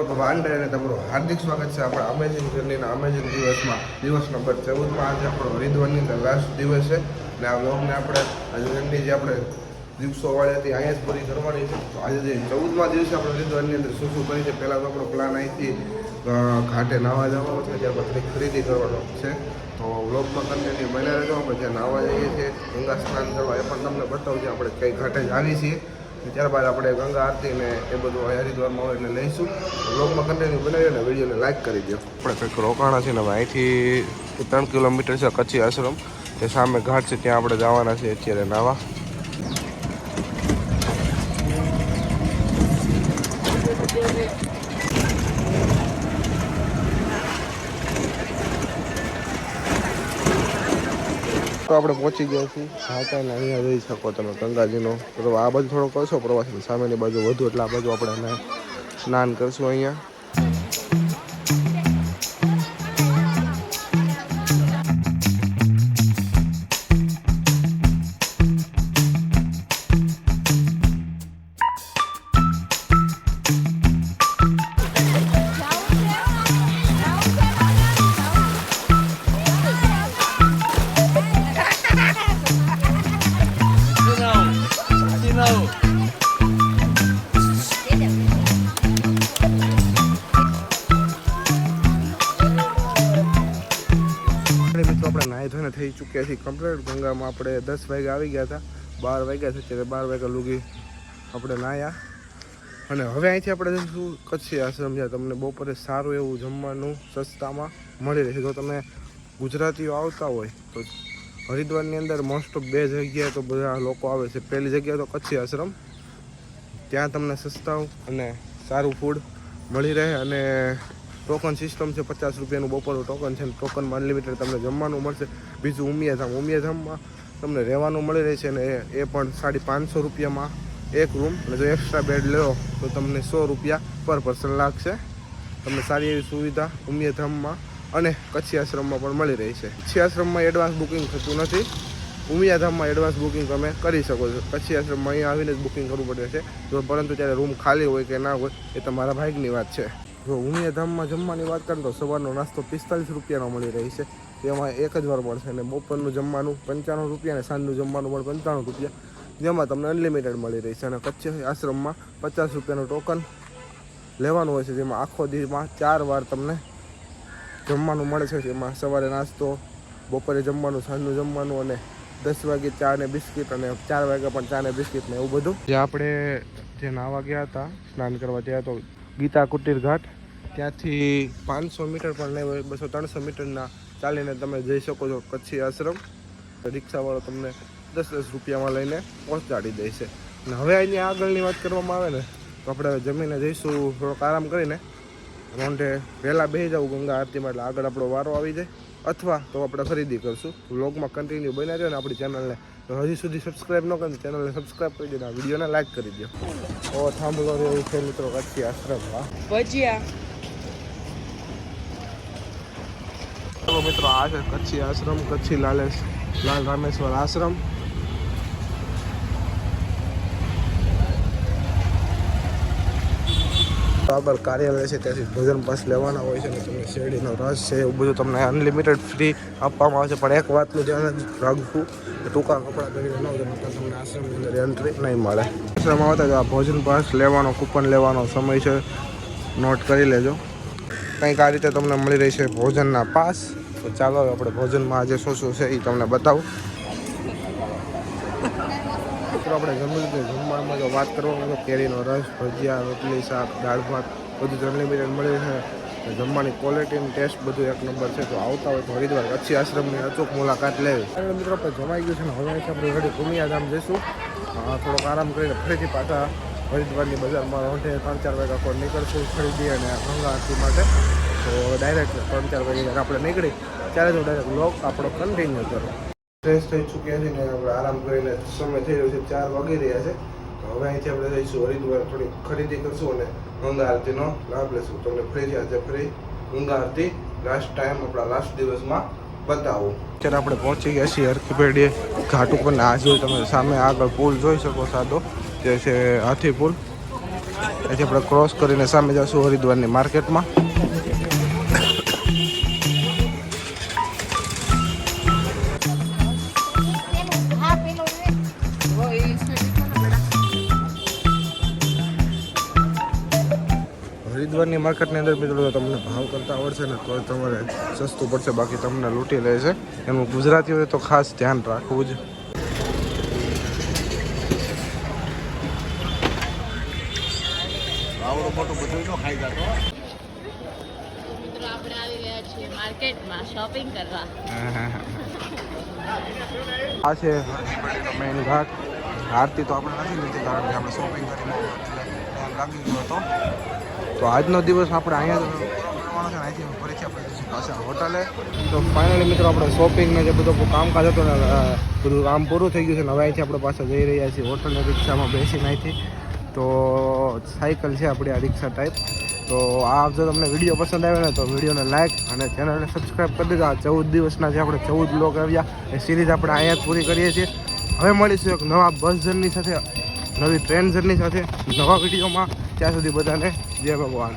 વાંડે અને તમારું હાર્દિક સ્વાગત છે આપણા અમેઝિંગ જર્નીના અમેઝિંગ દિવસમાં દિવસ નંબર 14માં આજે આપણો હરિદ્વારની અંદર લાસ્ટ દિવસ છે અને આ વ્લોગને આપણે આ જર્ની જે આપણે દિવસોવાળી હતી અહીંયા જ પૂરી કરવાની છે. તો આજે જે 14મા દિવસે આપણે હરિદ્વારની અંદર શું શું કરી છે, પહેલાં તો આપણો પ્લાન અહીંથી ઘાટે નાહવા જવાનો છે, ત્યારબાદ કંઈક ખરીદી કરવાનો છે. તો વ્લોગમાં કન્ટિન્યુ બન્યા રહેજો. આપણે જ્યાં નાહવા જઈએ છીએ ગંગા સ્નાન કરવા એ પણ તમને બતાવજો. આપણે કઈ ઘાટે જ આવી છીએ, ત્યારબાદ આપણે ગંગા આરતી ને એ બધું હરિદ્વારમાં હોય એટલે લઈશું. વ્લોગમાં કન્ટિન્યુ બનાવી અને વિડીયોને લાઈક કરી દો. આપણે કંઈક રોકાણા છે ને હવે અહીંથી 3 કિલોમીટર છે કચ્છી આશ્રમ, તે સામે ઘાટ છે, ત્યાં આપણે જવાના છીએ અત્યારે નાવા. તો આપણે પહોંચી ગયા છીએ ઘાટાને. અહીંયા જોઈ શકો તમે ગંગાજીનો. તો આ બાજુ થોડો કરશો પ્રવાસ, સામેની બાજુ વધુ એટલે આ બાજુ આપણે સ્નાન કરશું અહીંયા. થઈ ચૂક્યા છીએ કમ્પ્લીટ. ગંગામાં આપણે 10 વાગે આવી ગયા હતા, 12 વાગ્યા છે, ત્યારે 12 વાગ્યા લૂગી આપણે નાહ્યા. અને હવે અહીંથી આપણે જઈશું કચ્છી આશ્રમ, જ્યાં તમને બપોરે સારું એવું જમવાનું સસ્તામાં મળી રહેશે. જો તમે ગુજરાતીઓ આવતા હોય તો હરિદ્વારની અંદર મોસ્ટ ઓફ 2 જગ્યાએ તો બધા લોકો આવે છે. પહેલી જગ્યા તો કચ્છી આશ્રમ, ત્યાં તમને સસ્તા અને સારું ફૂડ મળી રહે. અને ટોકન સિસ્ટમ છે, 50 રૂપિયાનું બપોરનું ટોકન છે, ટોકનમાં અનલિમિટેડ તમને જમવાનું મળશે. બીજું ઉમિયાધામમાં તમને રહેવાનું મળી રહે છે, અને એ પણ 550 રૂપિયામાં એક રૂમ. અને જો એક્સ્ટ્રા બેડ લો તો તમને 100 રૂપિયા પર પર્સન લાગશે. તમને સારી એવી સુવિધા ઉમિયાધામમાં અને કચ્છી આશ્રમમાં પણ મળી રહી છે. કચ્છી આશ્રમમાં એડવાન્સ બુકિંગ થતું નથી, ઉમિયાધામમાં એડવાન્સ બુકિંગ તમે કરી શકો છો. કચ્છી આશ્રમમાં અહીંયા આવીને જ બુકિંગ કરવું પડે છે, જો પરંતુ ત્યારે રૂમ ખાલી હોય કે ના હોય એ તમારા ભાગની વાત છે. જો ઉમિયાધામમાં જમવાની વાત કરીએ તો સવારનો નાસ્તો 45 રૂપિયાનો મળી રહી છે, તેમાં એક જ વાર મળશે. અને બપોરનું જમવાનું 95 રૂપિયા અને સાંજનું જમવાનું પણ 95 રૂપિયા, જેમાં તમને અનલિમિટેડ મળી રહી છે. અને કચ્છી આશ્રમમાં 50 રૂપિયાનું ટોકન લેવાનું હોય છે, જેમાં આખો દિવસમાં 4 વાર તમને જમવાનું મળે છે. જેમાં સવારે નાસ્તો, બપોરે જમવાનું, સાંજનું જમવાનું, અને 10 વાગે ચા ને બિસ્કિટ, અને 4 વાગે પણ ચા ને બિસ્કિટ ને એવું બધું. જે આપણે જે નાહવા ગયા હતા સ્નાન કરવા, ત્યાં તો ગીતા કુટીર ઘાટ, ત્યાંથી 500 મીટર પણ નહીં હોય, 200-300 મીટરના ચાલીને તમે જઈ શકો છો કચ્છી આશ્રમ. રિક્ષાવાળો તમને 10-10 રૂપિયામાં લઈને પહોંચાડી દે છે. અને હવે અહીંની આગળની વાત કરવામાં આવે ને તો આપણે જમીને જઈશું થોડોક આરામ કરીને રોંઢે વહેલા બેસી જવું ગંગા આરતીમાં, એટલે આગળ આપણો વારો આવી જાય, અથવા તો આપણે ખરીદી કરશું. વ્લોગમાં કન્ટિન્યુ બન્યા રહ્યો. ને આપણી ચેનલને હજી સુધી સબસ્ક્રાઈબ ન કરી ચેનલને સબસ્ક્રાઈબ કરી દો, વિડીયોને લાઈક કરી દો. ઓ થાંભલો એવું છે મિત્રો કચ્છી આશ્રમમાં. ભજીયા મિત્રો, આ છે કચ્છી આશ્રમ, કચ્છી લાલ રામેશ્વર આશ્રમ. આગળ કાર્યાલય છે, ત્યાંથી ભોજન પાસ લેવાના હોય છે, અને તમને શેરડીનો રસ છે એવું બધું તમને અનલિમિટેડ ફ્રી આપવામાં આવે છે. પણ એક વાતનું ધ્યાન રાખવું કે ટૂંકા કપડાં પહેરીને ન હોય તો તમને આશ્રમની અંદર એન્ટ્રી નહીં મળે. આશ્રમ આવતા આ ભોજન પાસ લેવાનો, કૂપન લેવાનો સમય છે, નોટ કરી લેજો. કંઈક આ રીતે તમને મળી રહી છે ભોજનના પાસ. તો ચાલો આપણે ભોજનમાં આજે શું શું છે એ તમને બતાવું. આપણે જમવામાં જો વાત કરવામાં તો કેરીનો રસ, ભજીયા, રોટલી, શાક, દાળ ભાત બધું જ અનલિમિટેડ મળે છે. જમવાની ક્વોલિટી અને ટેસ્ટ બધું એક નંબર છે. તો આવતા હોય તો હરિદ્વાર કચ્છી આશ્રમની અચૂક મુલાકાત લેવી. મિત્રો આપણે જમાઈ ગયું છે ને, હવે આપણે ઘડી ઉમિયાધામ જઈશું. થોડોક આરામ કરીને ફરીથી પાછા હરિદ્વારની બજારમાં રોંઢે 3-4 વાગ્યા પર નીકળશું ખરીદી અને ગંગા આરતી માટે. તો ડાયરેક્ટ 3-4 વાગે આપણે નીકળી ત્યારે જો ડાયરેક્ટ વ્લોગ આપણો કન્ટિન્યુ કરો. ફ્રેશ થઈ ચૂક્યા છે ને આપણે આરામ કરીને સમય થઈ રહ્યો છે, 4 વાગી રહ્યા છે. તો હવે અહીંથી આપણે જઈશું હરિદ્વાર, થોડી ખરીદી કરશું અને ગંગા આરતીનો લાભ લેશું. તમને ફરીથી આજે ગંગા આરતી લાસ્ટ ટાઈમ આપણા લાસ્ટ દિવસમાં બતાવું. અત્યારે આપણે પહોંચી ગયા છીએ હરખીપેઢીએ ઘાટ ઉપર. ને આ જોઈ તમે સામે આગળ પુલ જોઈ શકો સાદો, જે છે હાથી પુલ. અહીંથી આપણે ક્રોસ કરીને સામે જઈશું હરિદ્વારની માર્કેટમાં. હરિદ્વારની માર્કેટની અંદર મિત્રો તમને ભાવ કરતા આવડશે ને તો તમારે સસ્તું પડશે, બાકી તમને લૂંટી લે છે. એનું ગુજરાતી હોય તો ખાસ ધ્યાન રાખવું જ. માર્કેટમાં શોપિંગ કરવા. આ છે મેઇન ઘાટ. આરતી તો આપણે નથી લીધી કારણ કે આપણે શોપિંગ કરીને ટાઈમ લાગી ગયો હતો. તો આજનો દિવસ આપણે અહીંયા જ કરવાનો છે. અહીંથી ફરીથી આપણે જઈશું પાછા હોટલે. તો ફાઇનલી મિત્રો આપણે શોપિંગ ને જે બધું કામકાજ હતો ને બધું કામ પૂરું થઈ ગયું છે. હવે અહીંથી આપણે પાછા જઈ રહ્યા છીએ હોટલની રિક્ષામાં બેસીને અહીંથી. તો સાયકલ છે આપણી આ રિક્ષા ટાઈપ. તો આ જો તમને વિડીયો પસંદ આવે ને તો વિડીયોને લાઈક અને ચેનલને સબસ્ક્રાઈબ કરી દેજો. આ 14 દિવસના જે આપણે 14 બ્લોગ આવ્યા એ સિરીઝ આપણે અહીંયા જ પૂરી કરીએ છીએ. હવે મળીશું એક નવા બસ જર્ની સાથે, નવી ટ્રેન જર્ની સાથે, નવા વિડીયોમાં. ત્યાં સુધી બધાને જય ભગવાન.